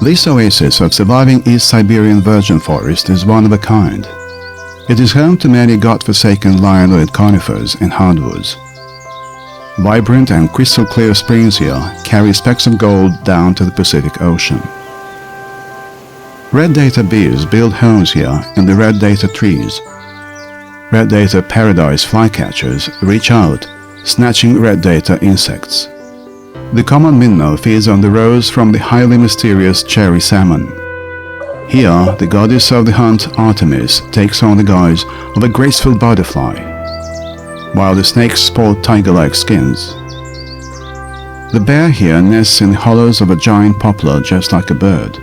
This oasis of surviving East Siberian virgin forest is one of a kind. It is home to many god-forsaken lianoid conifers and hardwoods. Vibrant and crystal-clear springs here carry specks of gold down to the Pacific Ocean. Red data bees build homes here in the red data trees. Red data paradise flycatchers reach out, snatching red data insects. The common minnow feeds on the roes from the highly mysterious cherry salmon. Here, the goddess of the hunt, Artemis, takes on the guise of a graceful butterfly, while the snakes sport tiger-like skins. The bear here nests in the hollows of a giant poplar just like a bird,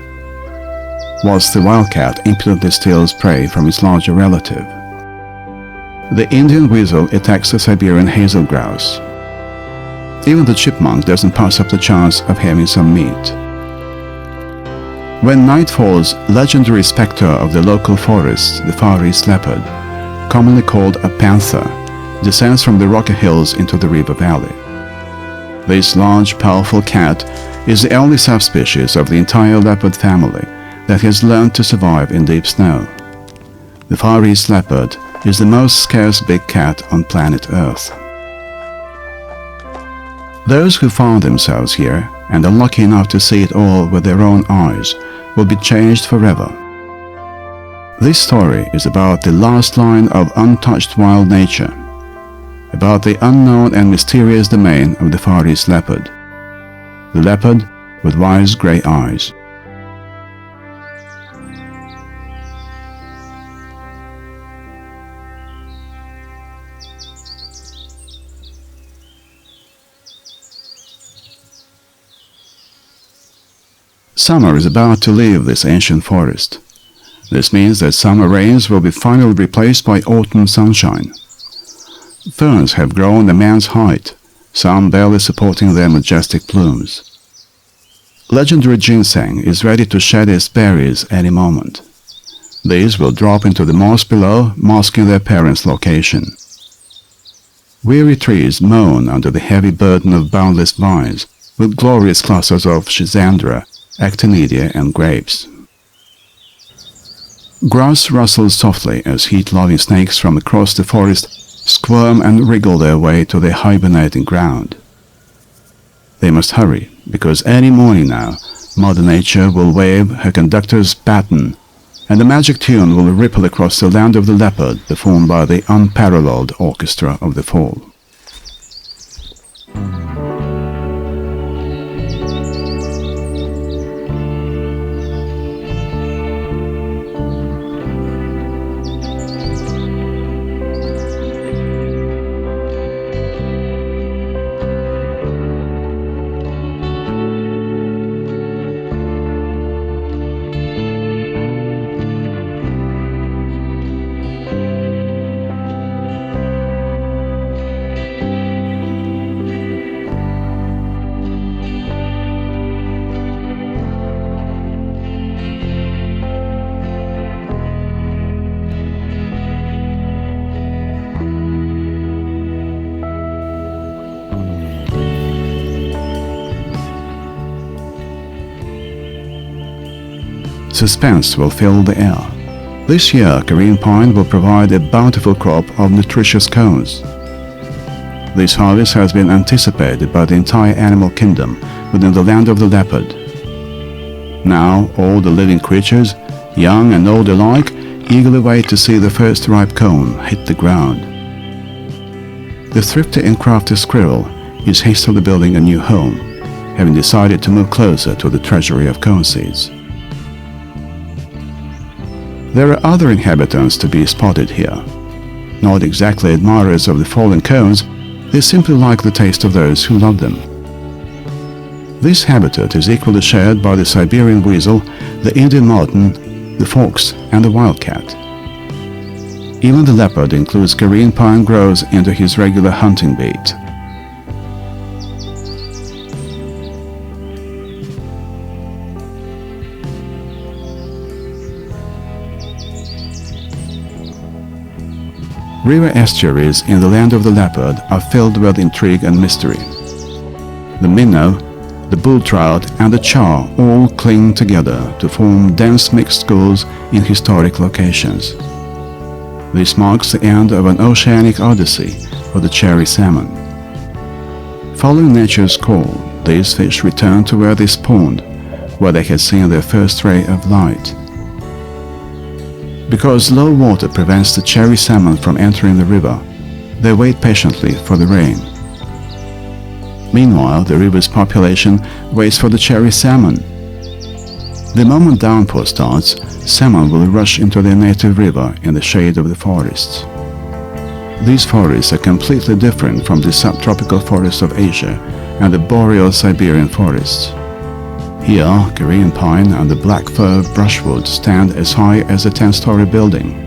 whilst the wildcat impudently steals prey from its larger relative. The Indian weasel attacks the Siberian hazel grouse. Even the chipmunk doesn't pass up the chance of having some meat. When night falls, legendary spectre of the local forests, the Far East leopard, commonly called a panther, descends from the rocky hills into the river valley. This large, powerful cat is the only subspecies of the entire leopard family that has learned to survive in deep snow. The Far East leopard is the most scarce big cat on planet Earth. Those who found themselves here and are lucky enough to see it all with their own eyes will be changed forever. This story is about the last line of untouched wild nature, about the unknown and mysterious domain of the Far East leopard, the leopard with wise grey eyes. Summer is about to leave this ancient forest. This means that summer rains will be finally replaced by autumn sunshine. Ferns have grown a man's height, some barely supporting their majestic plumes. Legendary ginseng is ready to shed its berries any moment. These will drop into the moss below, masking their parents' location. Weary trees moan under the heavy burden of boundless vines, with glorious clusters of schizandra, actinidia, and grapes. Grass rustles softly as heat-loving snakes from across the forest squirm and wriggle their way to their hibernating ground. They must hurry, because any morning now, Mother Nature will wave her conductor's baton, and the magic tune will ripple across the land of the leopard, performed by the unparalleled orchestra of the fall. Suspense will fill the air. This year, Korean pine will provide a bountiful crop of nutritious cones. This harvest has been anticipated by the entire animal kingdom within the land of the leopard. Now, all the living creatures, young and old alike, eagerly wait to see the first ripe cone hit the ground. The thrifty and crafty squirrel is hastily building a new home, having decided to move closer to the treasury of cone seeds. There are other inhabitants to be spotted here. Not exactly admirers of the fallen cones, they simply like the taste of those who love them. This habitat is equally shared by the Siberian weasel, the Indian marten, the fox, and the wildcat. Even the leopard includes Korean pine groves into his regular hunting beat. River estuaries in the land of the leopard are filled with intrigue and mystery. The minnow, The bull trout and the char all cling together to form dense mixed schools in historic locations. This marks the end of an oceanic odyssey for the cherry salmon. Following nature's call, these fish return to where they spawned, where they had seen their first ray of light. Because low water prevents the cherry salmon from entering the river, they wait patiently for the rain. Meanwhile, the river's population waits for the cherry salmon. The moment downpour starts, salmon will rush into their native river in the shade of the forests. These forests are completely different from the subtropical forests of Asia and the boreal Siberian forests. Here, Korean pine and the black fir brushwood stand as high as a 10-story building.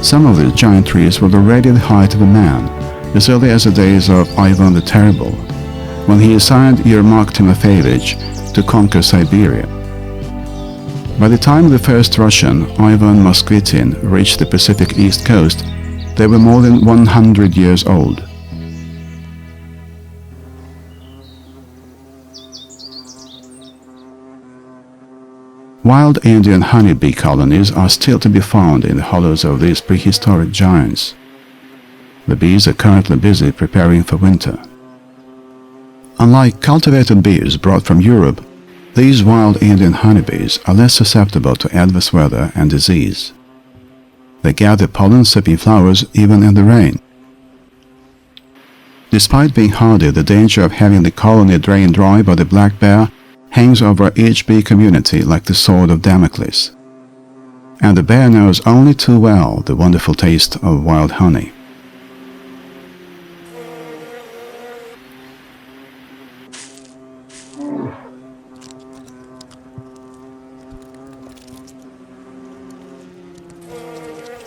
Some of the giant trees were already the height of a man, as early as the days of Ivan the Terrible, when he assigned Yermak Timofeyevich to conquer Siberia. By the time the first Russian, Ivan Moskvitin, reached the Pacific East Coast, they were more than 100 years old. Wild Indian honeybee colonies are still to be found in the hollows of these prehistoric giants. The bees are currently busy preparing for winter. Unlike cultivated bees brought from Europe, these wild Indian honeybees are less susceptible to adverse weather and disease. They gather pollen-sipping flowers even in the rain. Despite being hardy, the danger of having the colony drained dry by the black bear hangs over each bee community like the sword of Damocles. And the bear knows only too well the wonderful taste of wild honey.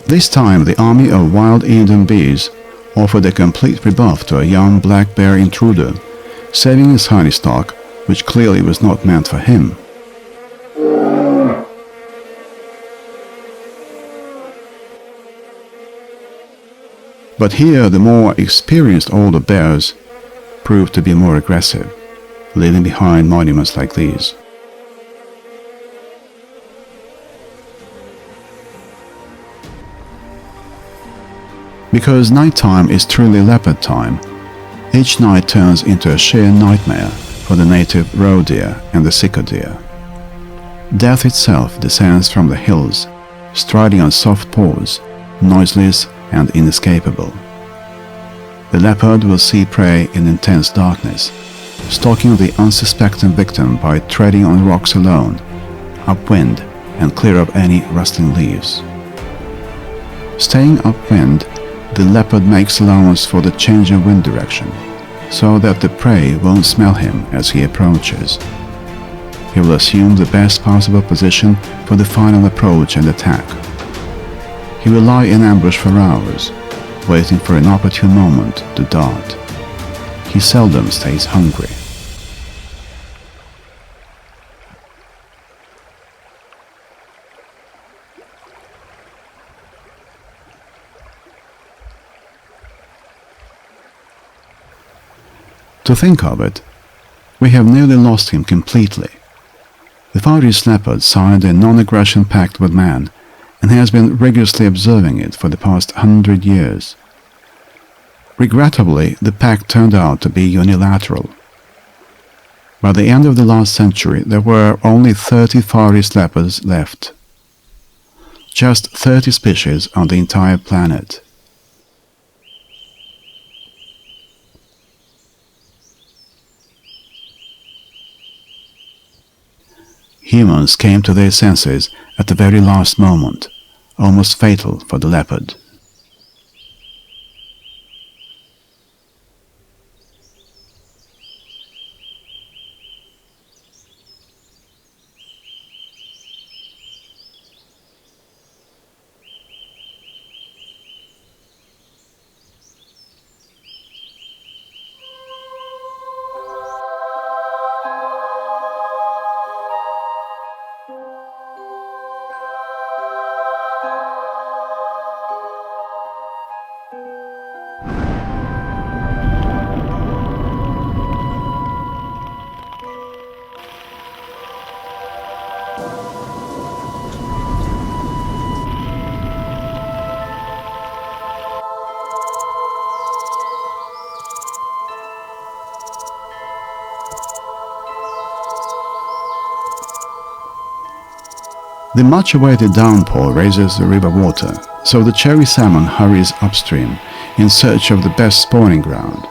This time the army of wild Indian bees offered a complete rebuff to a young black bear intruder, saving his honey stock, which clearly was not meant for him. But here the more experienced older bears proved to be more aggressive, leaving behind monuments like these. Because nighttime is truly leopard time, each night turns into a sheer nightmare for the native roe deer and the sicko deer. Death itself descends from the hills, striding on soft paws, noiseless and inescapable. The leopard will see prey in intense darkness, stalking the unsuspecting victim by treading on rocks alone, upwind and clear of any rustling leaves. Staying upwind, the leopard makes allowance for the change in wind direction, so that the prey won't smell him as he approaches. He will assume the best possible position for the final approach and attack. He will lie in ambush for hours, waiting for an opportune moment to dart. He seldom stays hungry. To think of it, we have nearly lost him completely. The Far East leopard signed a non-aggression pact with man and has been rigorously observing it for the past 100 years. Regrettably, the pact turned out to be unilateral. By the end of the last century, there were only 30 Far East leopards left. Just 30 species on the entire planet. Humans came to their senses at the very last moment, almost fatal for the leopard. The much-awaited downpour raises the river water, so the cherry salmon hurries upstream in search of the best spawning ground.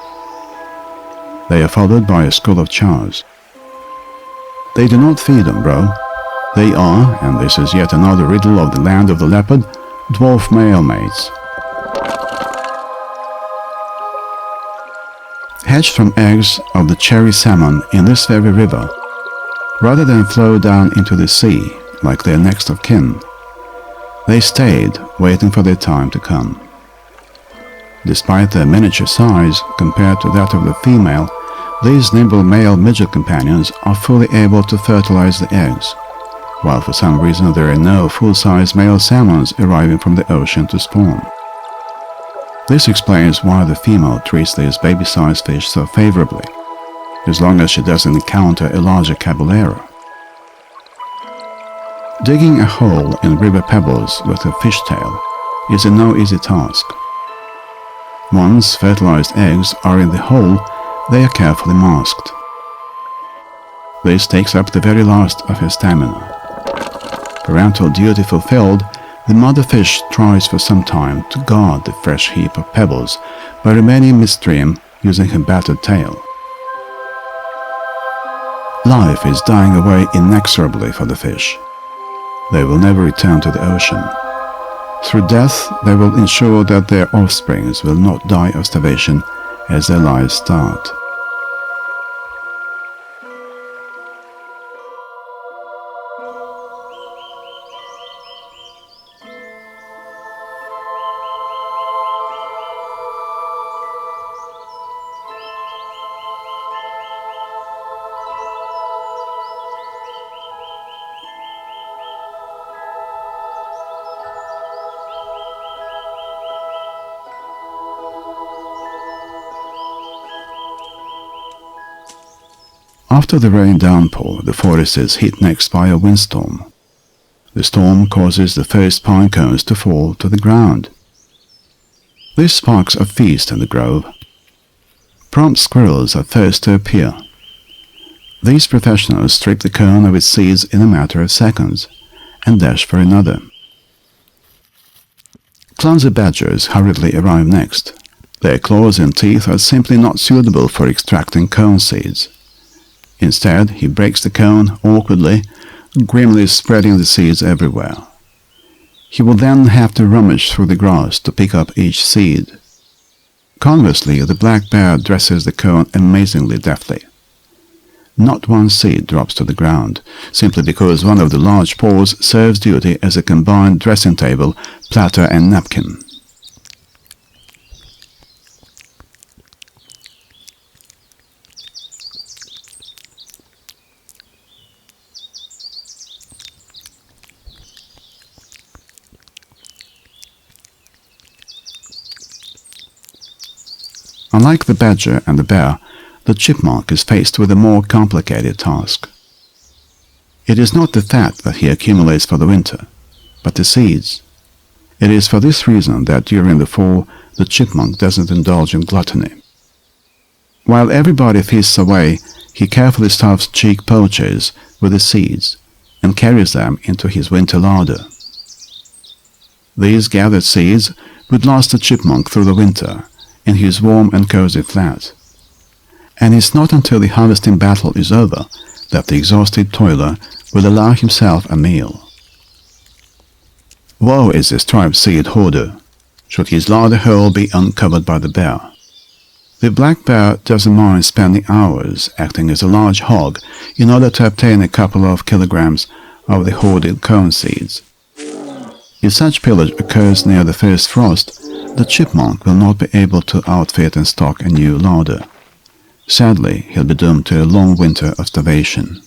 They are followed by a school of chars. They do not feed on bro. They are, and this is yet another riddle of the land of the leopard, dwarf male mates. Hatched from eggs of the cherry salmon in this very river, rather than flow down into the sea like their next of kin, they stayed waiting for their time to come. Despite their miniature size compared to that of the female, these nimble male midget companions are fully able to fertilize the eggs, while for some reason there are no full-size male salmons arriving from the ocean to spawn. This explains why the female treats these baby-sized fish so favorably, as long as she doesn't encounter a larger caballero. Digging a hole in river pebbles with a fishtail is a no easy task. Once fertilized eggs are in the hole, they are carefully masked. This takes up the very last of her stamina. Parental duty fulfilled, the mother fish tries for some time to guard the fresh heap of pebbles by remaining midstream using her battered tail. Life is dying away inexorably for the fish. They will never return to the ocean. Through death, they will ensure that their offsprings will not die of starvation as their lives start. After the rain downpour, the forest is hit next by a windstorm. The storm causes the first pine cones to fall to the ground. This sparks a feast in the grove. Prompt squirrels are first to appear. These professionals strip the cone of its seeds in a matter of seconds and dash for another. Clumsy badgers hurriedly arrive next. Their claws and teeth are simply not suitable for extracting cone seeds. Instead, he breaks the cone awkwardly, grimly spreading the seeds everywhere. He will then have to rummage through the grass to pick up each seed. Conversely, the black bear dresses the cone amazingly deftly. Not one seed drops to the ground, simply because one of the large paws serves duty as a combined dressing table, platter and napkin. Unlike the badger and the bear, the chipmunk is faced with a more complicated task. It is not the fat that he accumulates for the winter, but the seeds. It is for this reason that during the fall the chipmunk doesn't indulge in gluttony. While everybody feasts away, he carefully stuffs cheek pouches with the seeds and carries them into his winter larder. These gathered seeds would last the chipmunk through the winter in his warm and cozy flat. And it's not until the harvesting battle is over that the exhausted toiler will allow himself a meal. Woe is the striped seed hoarder, should his larder hole be uncovered by the bear. The black bear doesn't mind spending hours acting as a large hog in order to obtain a couple of kilograms of the hoarded cone seeds. If such pillage occurs near the first frost, the chipmunk will not be able to outfit and stock a new larder. Sadly, he'll be doomed to a long winter of starvation.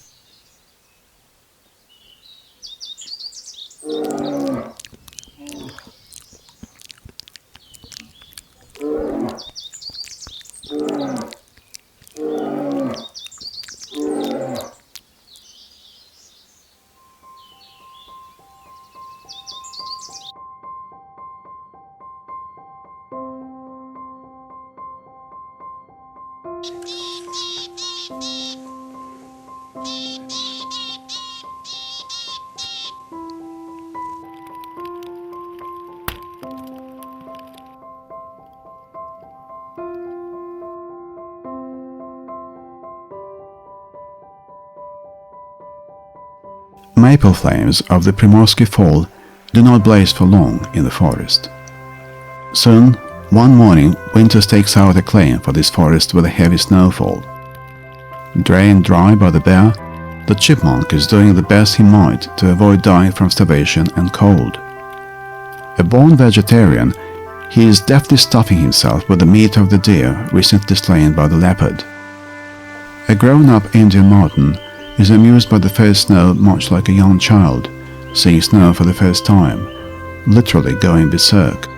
Maple flames of the Primorsky Fall do not blaze for long in the forest. Soon, one morning, winter stakes out a claim for this forest with a heavy snowfall. Drained dry by the bear, the chipmunk is doing the best he might to avoid dying from starvation and cold. A born vegetarian, he is deftly stuffing himself with the meat of the deer recently slain by the leopard. A grown-up Indian marten is amused by the first snow much like a young child, seeing snow for the first time, literally going berserk.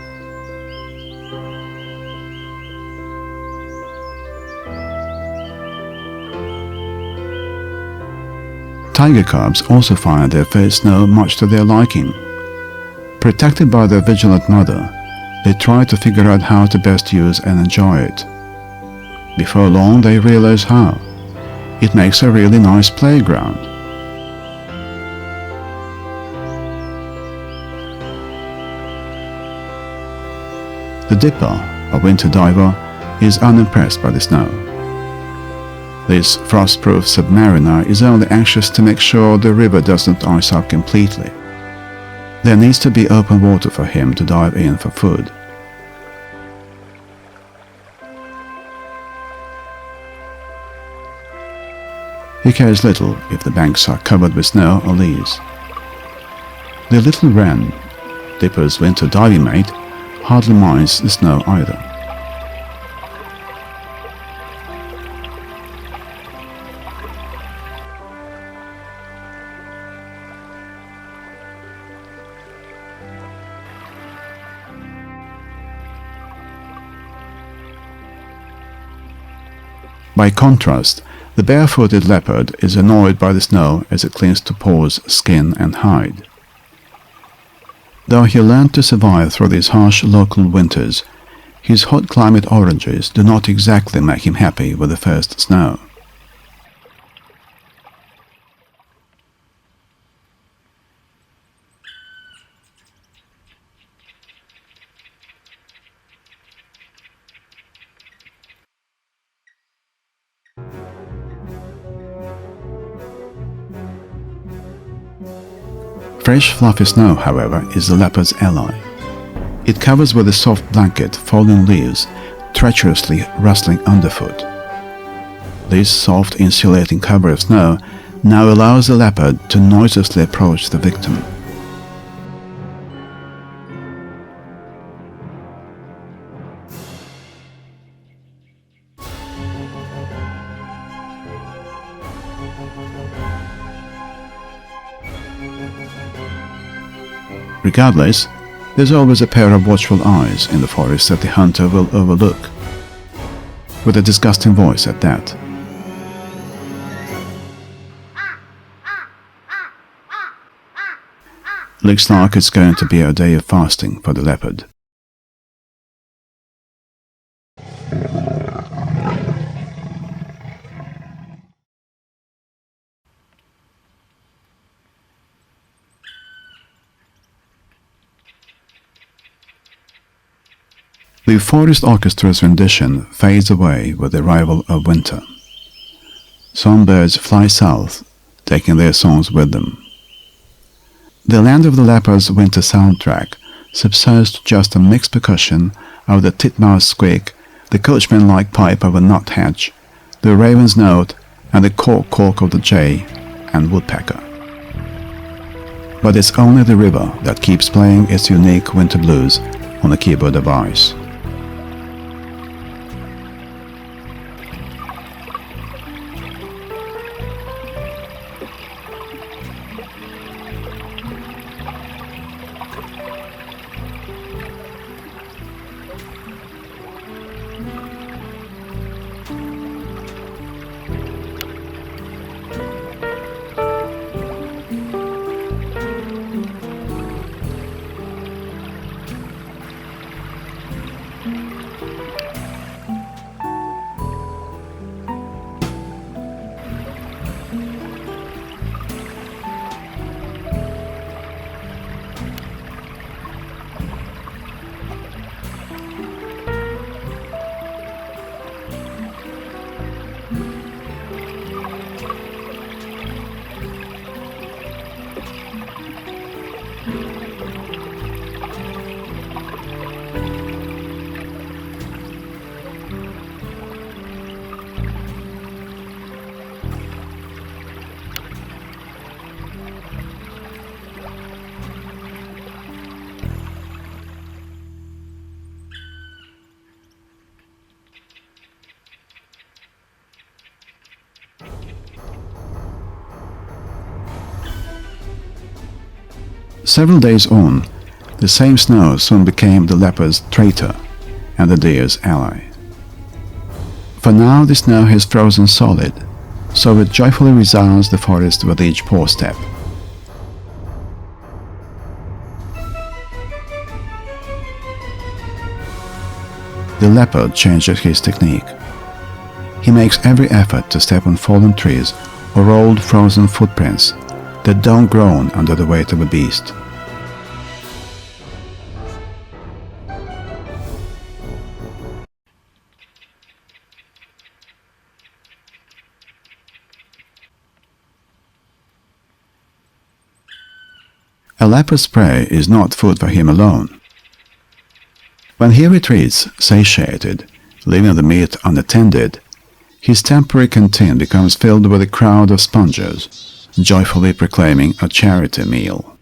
Tiger cubs also find their first snow much to their liking. Protected by their vigilant mother, they try to figure out how to best use and enjoy it. Before long they realize how. It makes a really nice playground. The dipper, a winter diver, is unimpressed by the snow. This frost-proof submariner is only anxious to make sure the river doesn't ice up completely. There needs to be open water for him to dive in for food. He cares little if the banks are covered with snow or leaves. The little wren, Dipper's winter diving mate, hardly minds the snow either. By contrast, the barefooted leopard is annoyed by the snow as it clings to paws, skin and hide. Though he learned to survive through these harsh local winters, his hot climate oranges do not exactly make him happy with the first snow. Fresh fluffy snow, however, is the leopard's ally. It covers with a soft blanket fallen leaves, treacherously rustling underfoot. This soft insulating cover of snow now allows the leopard to noiselessly approach the victim. Regardless, there's always a pair of watchful eyes in the forest that the hunter will overlook, with a disgusting voice at that. Looks like it's going to be a day of fasting for the leopard. The forest orchestra's rendition fades away with the arrival of winter. Songbirds fly south, taking their songs with them. The land of the leopard's winter soundtrack subsides to just a mixed percussion of the titmouse squeak, the coachman-like pipe of a nuthatch, the raven's note, and the caw-caw of the jay and woodpecker. But it's only the river that keeps playing its unique winter blues on a keyboard of ice. Several days on, the same snow soon became the leopard's traitor and the deer's ally. For now the snow has frozen solid, so it joyfully resounds the forest with each paw step. The leopard changes his technique. He makes every effort to step on fallen trees or old frozen footprints that don't groan under the weight of a beast. A leopard's prey is not food for him alone. When he retreats, satiated, leaving the meat unattended, his temporary canteen becomes filled with a crowd of spongers, joyfully proclaiming a charity meal.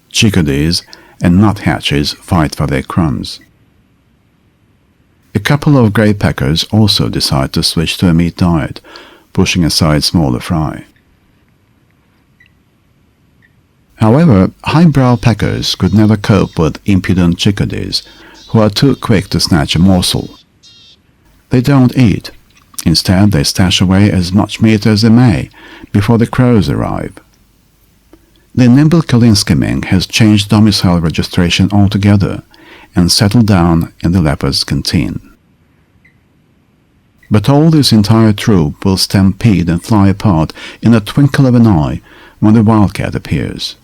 Chickadees and nuthatches fight for their crumbs. A couple of grey peckers also decide to switch to a meat diet, pushing aside smaller fry. However, highbrow peckers could never cope with impudent chickadees, who are too quick to snatch a morsel. They don't eat. Instead, they stash away as much meat as they may before the crows arrive. The nimble Kalinsky mink has changed domicile registration altogether and settled down in the leopard's canteen. But all this entire troop will stampede and fly apart in a twinkle of an eye when the wildcat appears.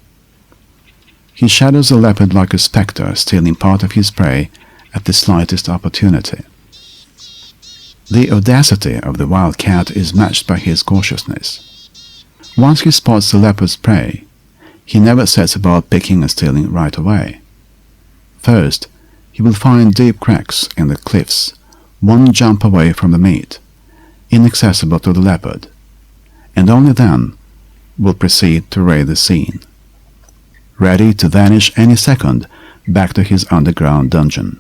He shadows the leopard like a spectre, stealing part of his prey at the slightest opportunity. The audacity of the wildcat is matched by his cautiousness. Once he spots the leopard's prey, he never sets about picking and stealing right away. First, he will find deep cracks in the cliffs, one jump away from the meat, inaccessible to the leopard, and only then will proceed to raid the scene, ready to vanish any second back to his underground dungeon.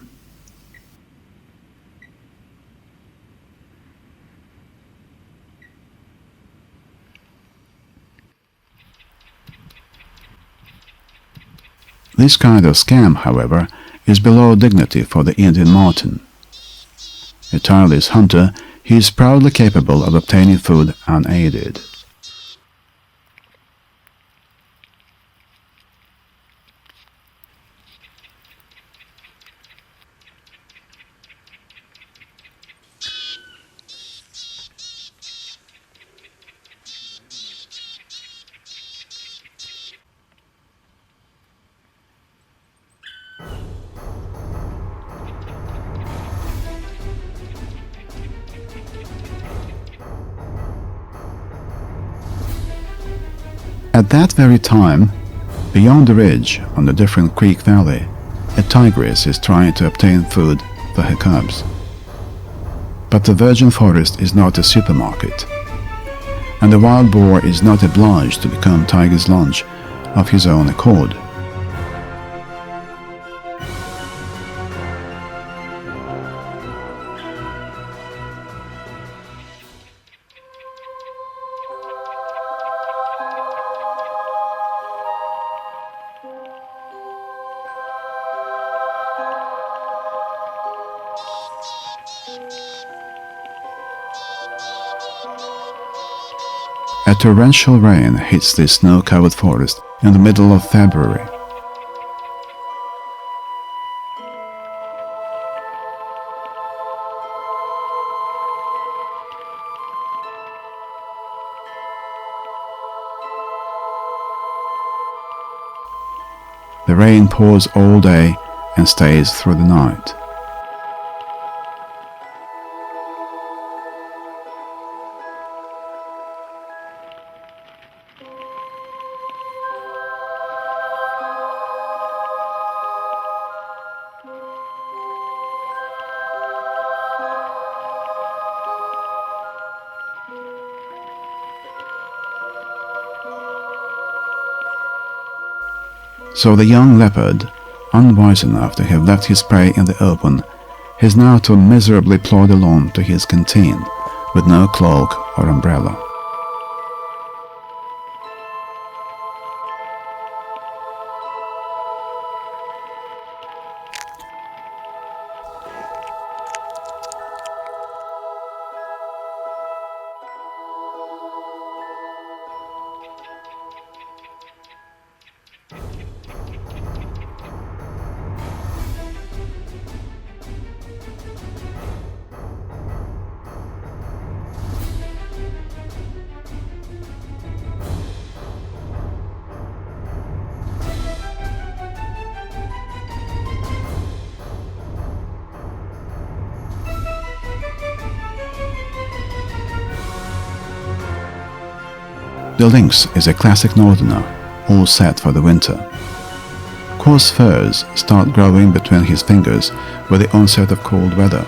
This kind of scam, however, is below dignity for the Indian marten. A tireless hunter, he is proudly capable of obtaining food unaided. At that very time, beyond the ridge on the different creek valley, a tigress is trying to obtain food for her cubs. But the virgin forest is not a supermarket, and the wild boar is not obliged to become tiger's lunch of his own accord. A torrential rain hits the snow-covered forest in the middle of February. The rain pours all day and stays through the night. So the young leopard, unwise enough to have left his prey in the open, has now to miserably plod along to his canteen with no cloak or umbrella. The lynx is a classic northerner, all set for the winter. Coarse furs start growing between his fingers with the onset of cold weather.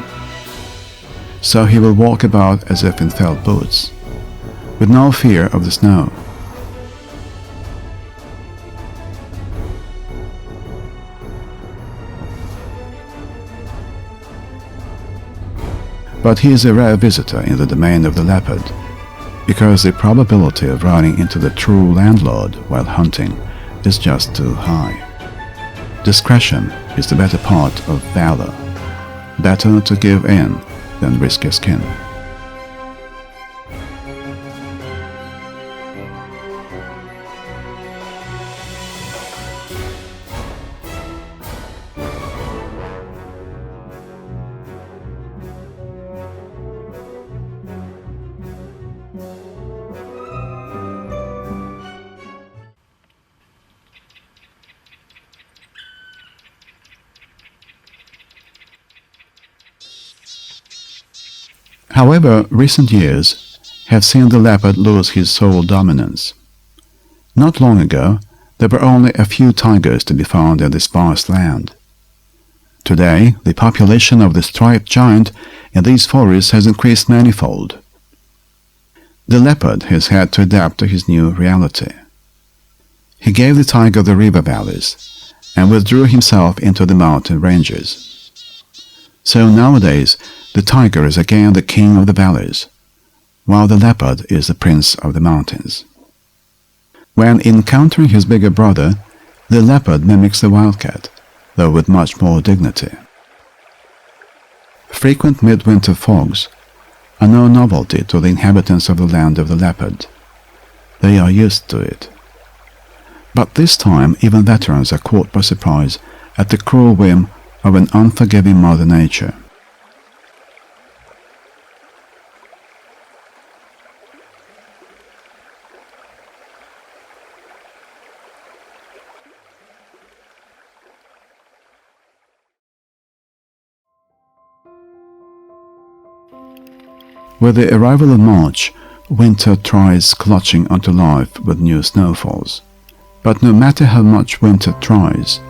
So he will walk about as if in felt boots, with no fear of the snow. But he is a rare visitor in the domain of the leopard, because the probability of running into the true landlord while hunting is just too high. Discretion is the better part of valor. Better to give in than risk your skin. However, recent years have seen the leopard lose his sole dominance. Not long ago, there were only a few tigers to be found in this vast land. Today, the population of the striped giant in these forests has increased manifold. The leopard has had to adapt to his new reality. He gave the tiger the river valleys and withdrew himself into the mountain ranges. So nowadays, the tiger is again the king of the valleys, while the leopard is the prince of the mountains. When encountering his bigger brother, the leopard mimics the wildcat, though with much more dignity. Frequent midwinter fogs are no novelty to the inhabitants of the land of the leopard. They are used to it. But this time even veterans are caught by surprise at the cruel whim of an unforgiving Mother Nature. With the arrival of March, winter tries clutching onto life with new snowfalls. But no matter how much winter tries,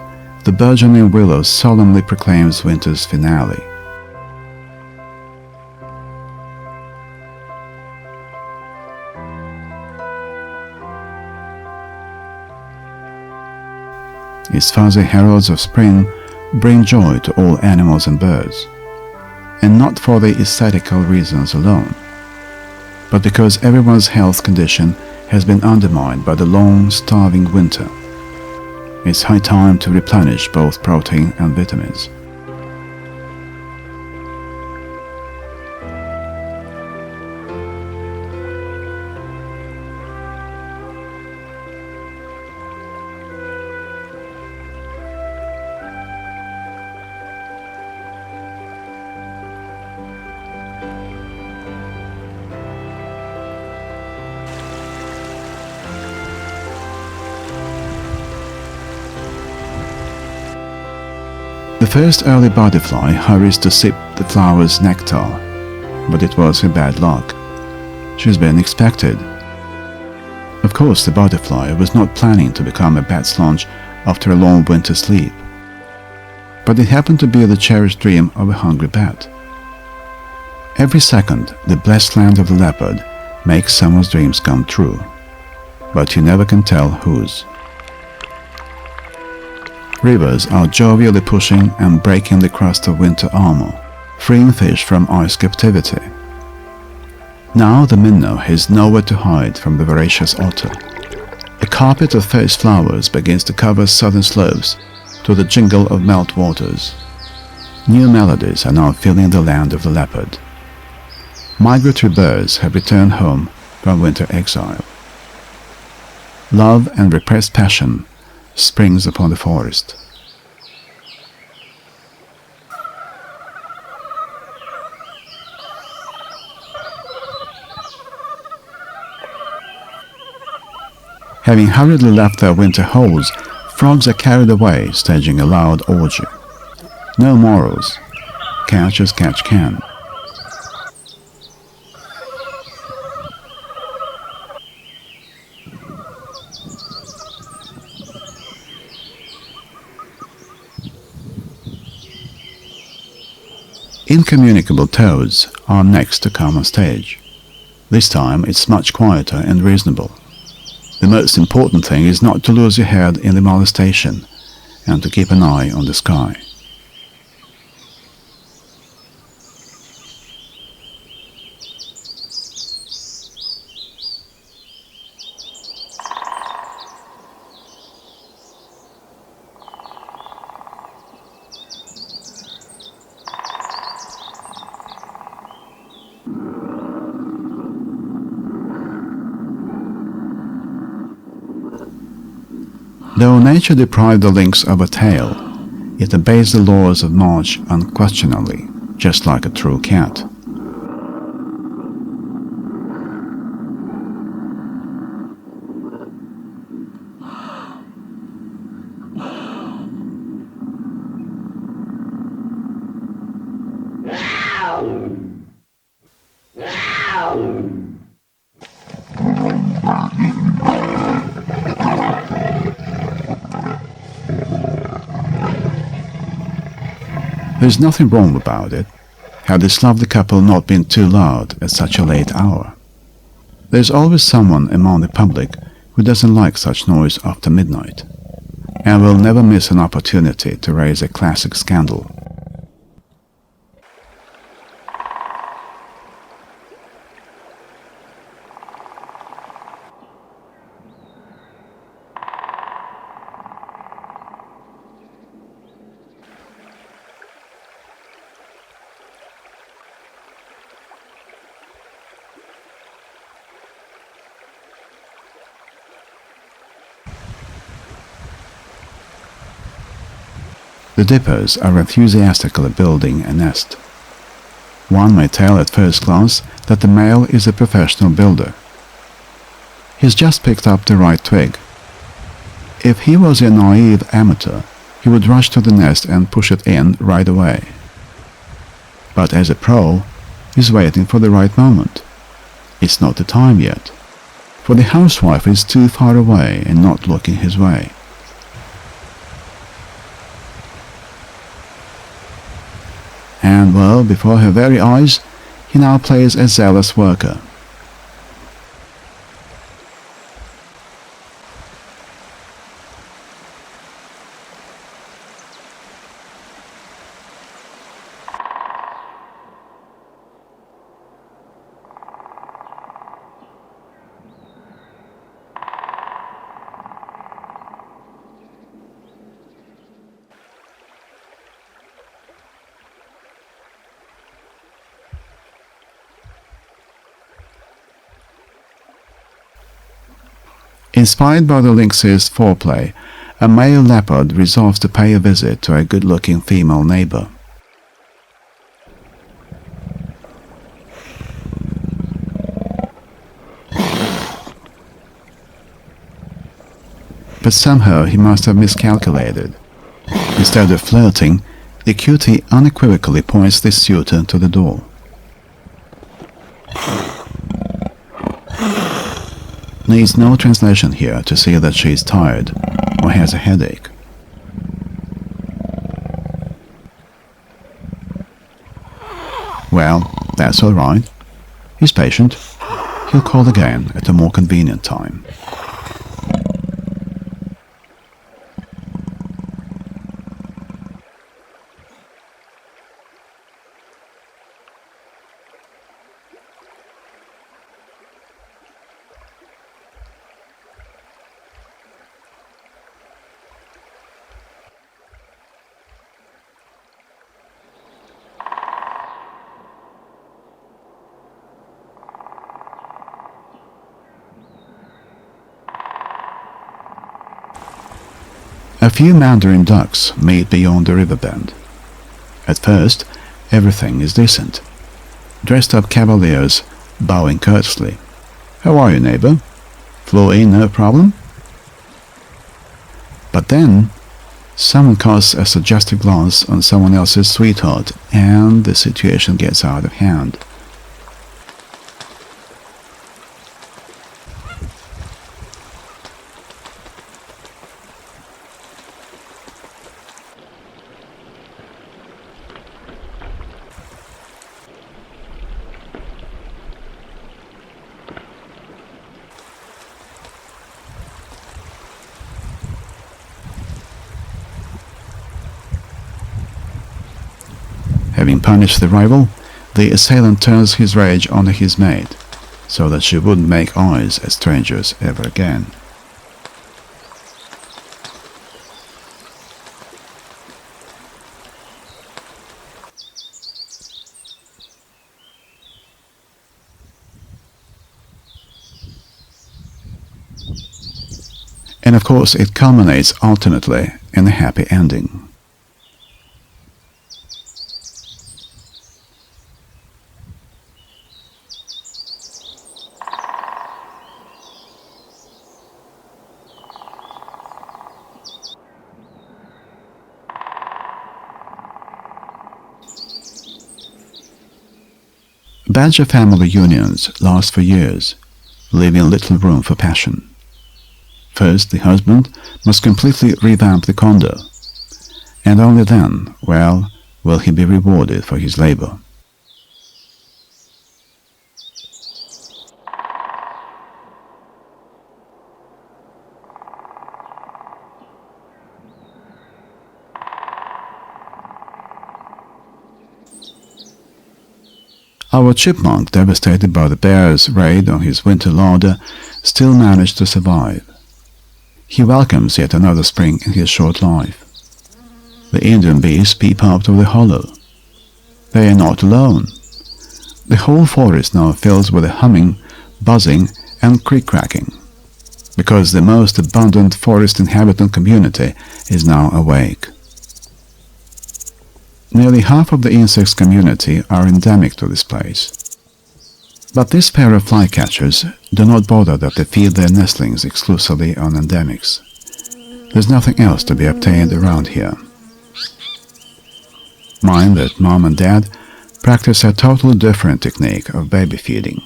the burgeoning willow solemnly proclaims winter's finale. Its fuzzy heralds of spring bring joy to all animals and birds, and not for the aesthetical reasons alone, but because everyone's health condition has been undermined by the long, starving winter. It's high time to replenish both protein and vitamins. The first early butterfly hurries to sip the flower's nectar, but it was her bad luck. She's been expected. Of course, the butterfly was not planning to become a bat's lunch after a long winter sleep, but it happened to be the cherished dream of a hungry bat. Every second, the blessed land of the leopard makes someone's dreams come true, but you never can tell whose. Rivers are jovially pushing and breaking the crust of winter armor, freeing fish from ice captivity. Now the minnow has nowhere to hide from the voracious otter. A carpet of first flowers begins to cover southern slopes to the jingle of meltwaters. New melodies are now filling the land of the leopard. Migratory birds have returned home from winter exile. Love and repressed passion springs upon the forest. Having hurriedly left their winter holes, frogs are carried away, staging a loud orgy. No morals. Catch as catch can. Incommunicable toads are next to come on stage. This time it's much quieter and reasonable. The most important thing is not to lose your head in the molestation and to keep an eye on the sky. Though nature deprived the lynx of a tail, it obeys the laws of march unquestionably, just like a true cat. There's nothing wrong about it, had this lovely couple not been too loud at such a late hour. There's always someone among the public who doesn't like such noise after midnight, and will never miss an opportunity to raise a classic scandal. The dippers are enthusiastically building a nest. One may tell at first glance that the male is a professional builder. He's just picked up the right twig. If he was a naive amateur, he would rush to the nest and push it in right away. But as a pro, he's waiting for the right moment. It's not the time yet, for the housewife is too far away and not looking his way. And well, before her very eyes, he now plays a zealous worker. Inspired by the lynx's foreplay, a male leopard resolves to pay a visit to a good-looking female neighbor. But somehow he must have miscalculated. Instead of flirting, the cutie unequivocally points this suitor to the door. Needs no translation here to see that she is tired or has a headache. Well, that's all right. He's patient. He'll call again at a more convenient time. A few mandarin ducks meet beyond the river bend. At first, everything is decent. Dressed-up cavaliers bowing courteously. "How are you, neighbor? Flew in, no problem?" But then, someone casts a suggestive glance on someone else's sweetheart, and the situation gets out of hand. Having punished the rival, the assailant turns his rage on his mate, so that she wouldn't make eyes at strangers ever again. And of course it culminates ultimately in a happy ending. Badger family unions last for years, leaving little room for passion. First, the husband must completely revamp the condo, and only then, well, will he be rewarded for his labor. Our chipmunk, devastated by the bear's raid on his winter larder, still managed to survive. He welcomes yet another spring in his short life. The Indian bees peep out of the hollow. They are not alone. The whole forest now fills with a humming, buzzing, and creak-cracking, because the most abundant forest inhabitant community is now awake. Nearly half of the insects community are endemic to this place. But this pair of flycatchers do not bother that they feed their nestlings exclusively on endemics. There's nothing else to be obtained around here. Mind that mom and dad practice a totally different technique of baby feeding.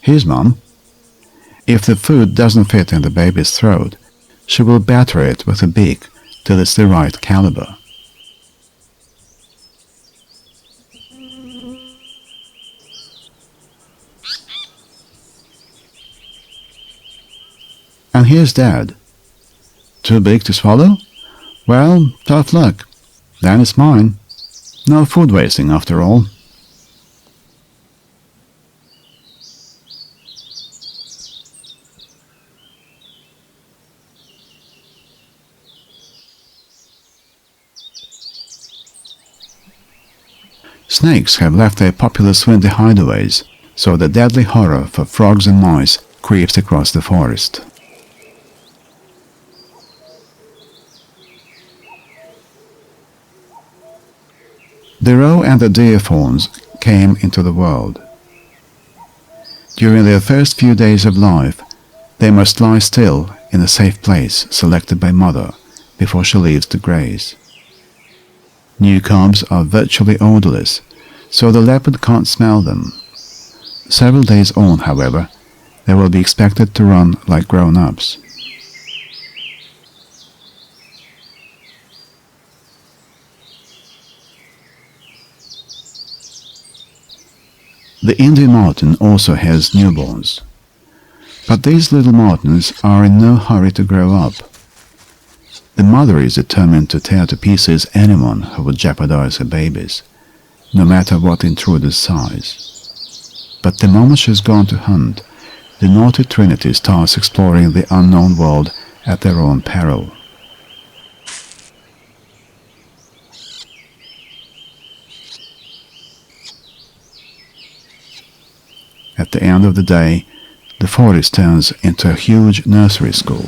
Here's Mom. If the food doesn't fit in the baby's throat, she will batter it with a beak till it's the right caliber. And here's Dad. Too big to swallow? Well, tough luck. Then it's mine. No food wasting after all. Snakes have left their populous winter hideaways, so the deadly horror for frogs and mice creeps across the forest. The roe and the deer fawns came into the world. During their first few days of life, they must lie still in a safe place selected by mother before she leaves to graze. New cubs are virtually odorless, so the leopard can't smell them. Several days on, however, they will be expected to run like grown-ups. The Indian marten also has newborns, but these little martens are in no hurry to grow up. The mother is determined to tear to pieces anyone who would jeopardize her babies, no matter what intruder's size. But the moment she's gone to hunt, the naughty trinity starts exploring the unknown world at their own peril. At the end of the day, the forest turns into a huge nursery school,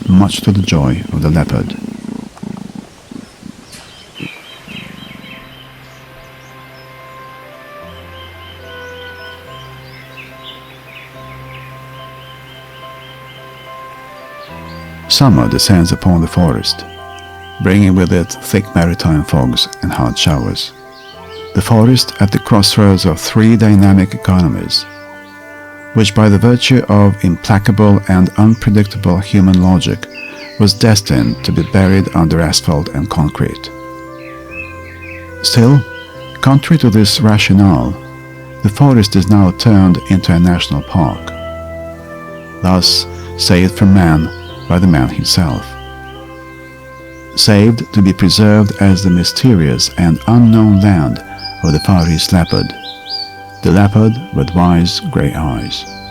much to the joy of the leopard. Summer descends upon the forest, bringing with it thick maritime fogs and hard showers. The forest at the crossroads of three dynamic economies, which by the virtue of implacable and unpredictable human logic was destined to be buried under asphalt and concrete. Still, contrary to this rationale, the forest is now turned into a national park, thus saved from man by the man himself. Saved to be preserved as the mysterious and unknown land of the Far East leopard, the leopard with wise grey eyes.